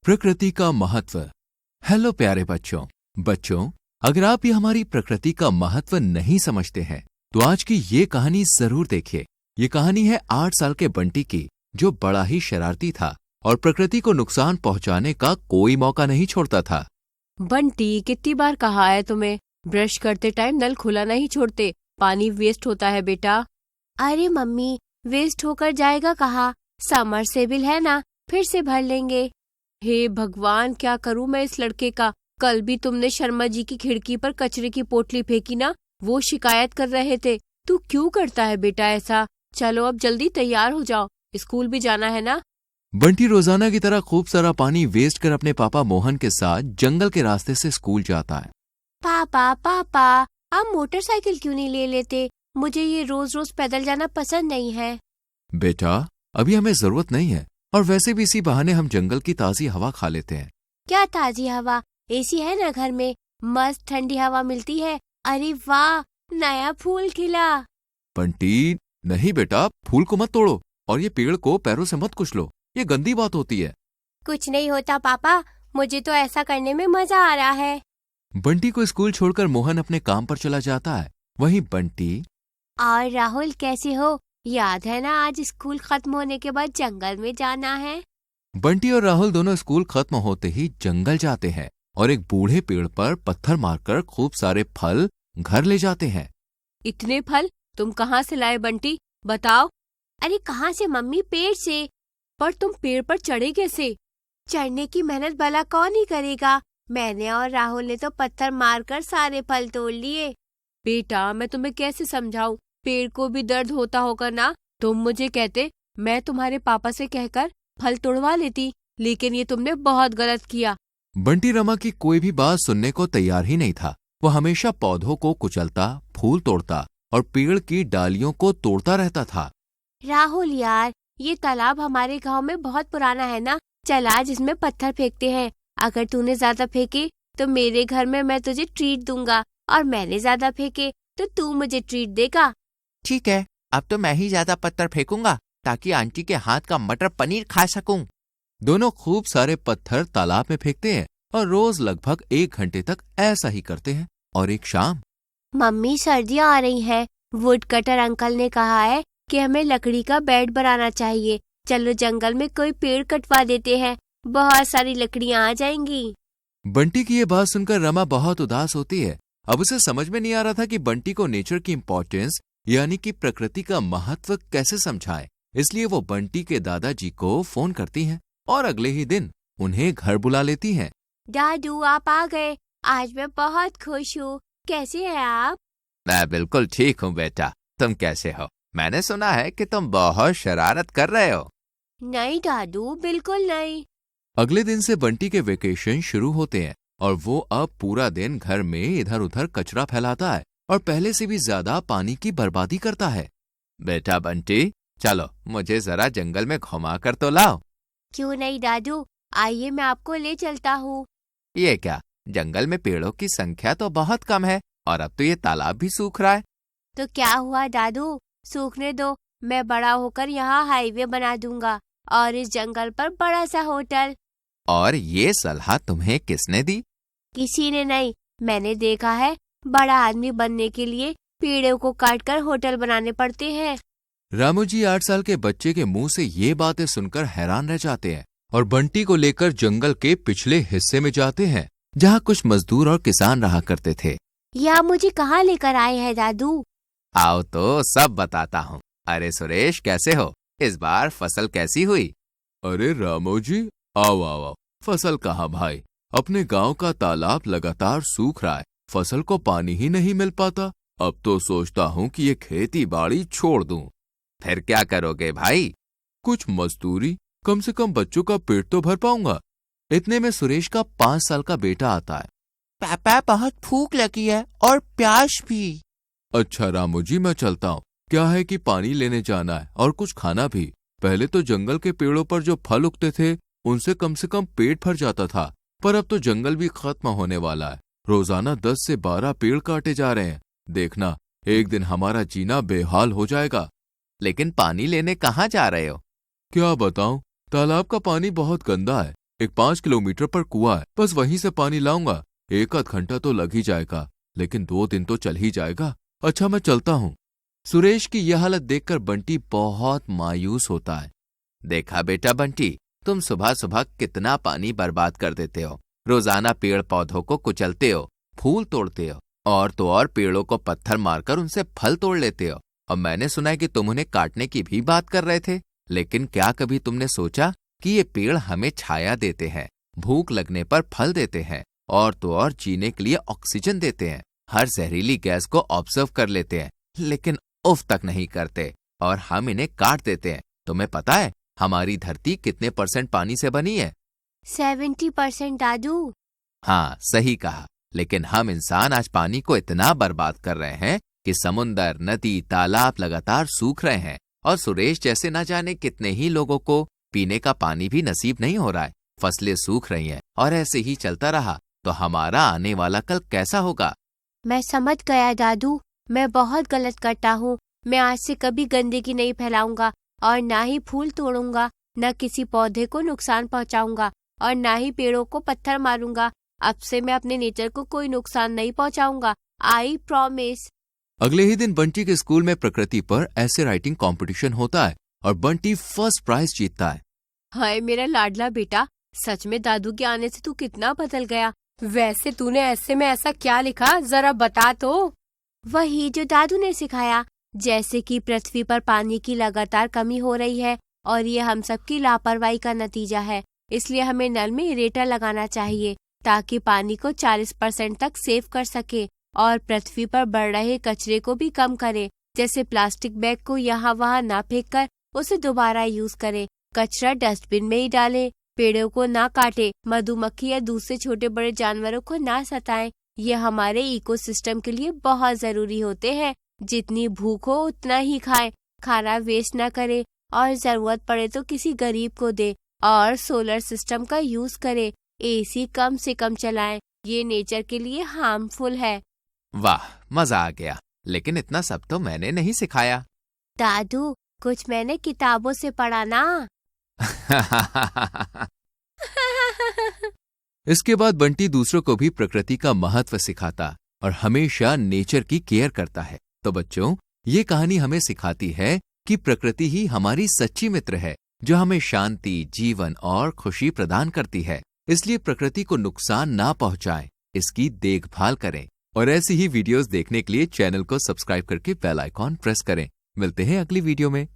प्रकृति का महत्व। हेलो प्यारे बच्चों, अगर आप ये हमारी प्रकृति का महत्व नहीं समझते हैं तो आज की ये कहानी जरूर देखिए। ये कहानी है 8 साल के बंटी की, जो बड़ा ही शरारती था और प्रकृति को नुकसान पहुंचाने का कोई मौका नहीं छोड़ता था। बंटी, कितनी बार कहा है तुम्हें, ब्रश करते टाइम नल खुला नहीं छोड़ते, पानी वेस्ट होता है बेटा। अरे मम्मी, वेस्ट होकर जाएगा कहाँ, समरसेबिल है ना, फिर से भर लेंगे। हे भगवान, क्या करूं मैं इस लड़के का। कल भी तुमने शर्मा जी की खिड़की पर कचरे की पोटली फेंकी ना, वो शिकायत कर रहे थे। तू क्यों करता है बेटा ऐसा। चलो अब जल्दी तैयार हो जाओ, स्कूल भी जाना है ना। बंटी रोजाना की तरह खूब सारा पानी वेस्ट कर अपने पापा मोहन के साथ जंगल के रास्ते से स्कूल जाता है। पापा, आप मोटरसाइकिल क्यों नहीं ले लेते? मुझे ये रोज रोज पैदल जाना पसंद नहीं है। बेटा, अभी हमें जरूरत नहीं है, और वैसे भी इसी बहाने हम जंगल की ताजी हवा खा लेते हैं। क्या ताजी हवा? एसी है ना घर में, मस्त ठंडी हवा मिलती है। अरे वाह, नया फूल खिला। बंटी, नहीं बेटा, फूल को मत तोड़ो और ये पेड़ को पैरों से मत कुचलो, ये गंदी बात होती है। कुछ नहीं होता पापा, मुझे तो ऐसा करने में मजा आ रहा है। बंटी को स्कूल छोड़कर मोहन अपने काम पर चला जाता है। वहीं बंटी और राहुल कैसे हो? याद है ना, आज स्कूल खत्म होने के बाद जंगल में जाना है। बंटी और राहुल दोनों स्कूल खत्म होते ही जंगल जाते हैं और एक बूढ़े पेड़ पर पत्थर मारकर खूब सारे फल घर ले जाते हैं। इतने फल तुम कहाँ से लाए बंटी, बताओ। अरे कहाँ से मम्मी, पेड़ से। पर तुम पेड़ पर चढ़े कैसे? चढ़ने की मेहनत भला कौन ही करेगा। मैंने और राहुल ने तो पत्थर मारकर सारे फल तोड़ लिए। बेटा, मैं तुम्हें कैसे समझाऊं, पेड़ को भी दर्द होता होगा ना। तुम मुझे कहते, मैं तुम्हारे पापा से कहकर फल तोड़वा लेती, लेकिन ये तुमने बहुत गलत किया। बंटी रमा की कोई भी बात सुनने को तैयार ही नहीं था। वो हमेशा पौधों को कुचलता, फूल तोड़ता और पेड़ की डालियों को तोड़ता रहता था। राहुल यार, ये तालाब हमारे गांव में बहुत पुराना है ना, चल आज इसमें पत्थर फेंकते हैं। अगर तूने ज्यादा फेंके तो मेरे घर में मैं तुझे ट्रीट दूंगा, और मैंने ज्यादा फेंके तो तू मुझे ट्रीट देगा। ठीक है, अब तो मैं ही ज्यादा पत्थर फेंकूंगा ताकि आंटी के हाथ का मटर पनीर खा सकूं। दोनों खूब सारे पत्थर तालाब में फेंकते हैं और रोज लगभग 1 घंटे तक ऐसा ही करते हैं। और एक शाम, मम्मी, सर्दियाँ आ रही हैं। वुड कटर अंकल ने कहा है कि हमें लकड़ी का बेड बनाना चाहिए। चलो जंगल में कोई पेड़ कटवा देते हैं, बहुत सारी लकड़ियाँ आ जाएंगी। बंटी की ये बात सुनकर रमा बहुत उदास होती है। अब उसे समझ में नहीं आ रहा था कि बंटी को नेचर की इम्पोर्टेंस यानी कि प्रकृति का महत्व कैसे समझाए। इसलिए वो बंटी के दादाजी को फोन करती हैं और अगले ही दिन उन्हें घर बुला लेती हैं। दादू, आप आ गए, आज मैं बहुत खुश हूँ। कैसे हैं आप? मैं बिल्कुल ठीक हूँ बेटा, तुम कैसे हो? मैंने सुना है कि तुम बहुत शरारत कर रहे हो। नहीं दादू, बिल्कुल नहीं। अगले दिन से बंटी के वेकेशन शुरू होते हैं और वो अब पूरा दिन घर में इधर उधर कचरा फैलाता है और पहले से भी ज्यादा पानी की बर्बादी करता है। बेटा बंटी, चलो मुझे जरा जंगल में घुमा कर तो लाओ। क्यों नहीं दादू, आइए मैं आपको ले चलता हूँ। ये क्या, जंगल में पेड़ों की संख्या तो बहुत कम है और अब तो ये तालाब भी सूख रहा है। तो क्या हुआ दादू, सूखने दो। मैं बड़ा होकर यहाँ हाईवे बना दूंगा और इस जंगल पर बड़ा सा होटल। और ये सलाह तुम्हें किसने दी? किसी ने नहीं, मैंने देखा है बड़ा आदमी बनने के लिए पेड़ों को काटकर होटल बनाने पड़ते हैं। रामू जी 8 साल के बच्चे के मुंह से ये बातें सुनकर हैरान रह जाते हैं और बंटी को लेकर जंगल के पिछले हिस्से में जाते हैं, जहाँ कुछ मजदूर और किसान रहा करते थे। या मुझे कहाँ लेकर आए हैं दादू? आओ तो सब बताता हूँ। अरे सुरेश, कैसे हो? इस बार फसल कैसी हुई? अरे रामू जी, आओ, फसल कहाँ भाई, अपने गांव का तालाब लगातार सूख रहा है, फसल को पानी ही नहीं मिल पाता। अब तो सोचता हूँ कि ये खेती बाड़ी छोड़ दूं। फिर क्या करोगे भाई? कुछ मजदूरी, कम से कम बच्चों का पेट तो भर पाऊंगा। इतने में सुरेश का 5 साल का बेटा आता है। पापा, बहुत भूख लगी है और प्यास भी। अच्छा रामू जी, मैं चलता हूँ। क्या है कि पानी लेने जाना है और कुछ खाना भी। पहले तो जंगल के पेड़ों पर जो फल उगते थे उनसे कम से कम पेट भर जाता था, पर अब तो जंगल भी खत्म होने वाला है। रोजाना 10 से 12 पेड़ काटे जा रहे हैं। देखना, एक दिन हमारा जीना बेहाल हो जाएगा। लेकिन पानी लेने कहाँ जा रहे हो? क्या बताऊं, तालाब का पानी बहुत गंदा है, एक 5 किलोमीटर पर कुआं है, बस वहीं से पानी लाऊंगा। 1 आध घंटा तो लग ही जाएगा, लेकिन 2 दिन तो चल ही जाएगा। अच्छा, मैं चलता हूँ। सुरेश की यह हालत देखकर बंटी बहुत मायूस होता है। देखा बेटा बंटी, तुम सुबह सुबह कितना पानी बर्बाद कर देते हो। रोजाना पेड़ पौधों को कुचलते हो, फूल तोड़ते हो, और तो और पेड़ों को पत्थर मारकर उनसे फल तोड़ लेते हो। और मैंने सुना है कि तुम उन्हें काटने की भी बात कर रहे थे। लेकिन क्या कभी तुमने सोचा कि ये पेड़ हमें छाया देते हैं, भूख लगने पर फल देते हैं, और तो और जीने के लिए ऑक्सीजन देते हैं, हर जहरीली गैस को ऑब्जर्व कर लेते हैं, लेकिन उफ तक नहीं करते, और हम इन्हें काट देते हैं। तुम्हें पता है हमारी धरती कितने % पानी से बनी है? 70% दादू। हाँ, सही कहा। लेकिन हम इंसान आज पानी को इतना बर्बाद कर रहे हैं कि समुंदर, नदी, तालाब लगातार सूख रहे हैं, और सुरेश जैसे न जाने कितने ही लोगों को पीने का पानी भी नसीब नहीं हो रहा है। फसलें सूख रही हैं, और ऐसे ही चलता रहा तो हमारा आने वाला कल कैसा होगा? मैं समझ गया दादू, मैं बहुत गलत करता हूँ। मैं आज से कभी गंदगी नहीं फैलाऊंगा, और ना ही फूल तोड़ूंगा, न किसी पौधे को नुकसान पहुँचाऊंगा, और ना ही पेड़ों को पत्थर मारूंगा। अब से मैं अपने नेचर को कोई नुकसान नहीं पहुँचाऊंगा। I promise. अगले ही दिन बंटी के स्कूल में प्रकृति पर ऐसे राइटिंग कंपटीशन होता है और बंटी फर्स्ट प्राइज जीतता है। हाय मेरा लाडला बेटा, सच में दादू के आने से तू कितना बदल गया। वैसे तूने ऐसे में ऐसा क्या लिखा, जरा बता तो। वही जो दादू ने सिखाया, जैसे कि पृथ्वी पर पानी की लगातार कमी हो रही है, और ये हम सबकी लापरवाही का नतीजा है। इसलिए हमें नल में इरेटर लगाना चाहिए, ताकि पानी को 40% तक सेव कर सके, और पृथ्वी पर बढ़ रहे कचरे को भी कम करे। जैसे प्लास्टिक बैग को यहाँ वहाँ ना फेंककर उसे दोबारा यूज करे, कचरा डस्टबिन में ही डाले, पेड़ों को ना काटे, मधुमक्खी या दूसरे छोटे बड़े जानवरों को ना सताएं। ये हमारे इकोसिस्टम के लिए बहुत जरूरी होते हैं। जितनी भूख हो उतना ही खाएं, खाना वेस्ट ना करे, और जरूरत पड़े तो किसी गरीब को दे, और सोलर सिस्टम का यूज करे। एसी कम से कम चलाएं, ये नेचर के लिए हार्मफुल है। वाह, मजा आ गया। लेकिन इतना सब तो मैंने नहीं सिखाया। दादू, कुछ मैंने किताबों से पढ़ा ना। इसके बाद बंटी दूसरों को भी प्रकृति का महत्व सिखाता और हमेशा नेचर की केयर करता है। तो बच्चों, ये कहानी हमें सिखाती है कि प्रकृति ही हमारी सच्ची मित्र है, जो हमें शांति, जीवन और खुशी प्रदान करती है। इसलिए प्रकृति को नुकसान ना पहुंचाएं, इसकी देखभाल करें। और ऐसी ही वीडियोस देखने के लिए चैनल को सब्सक्राइब करके बेल आइकॉन प्रेस करें। मिलते हैं अगली वीडियो में।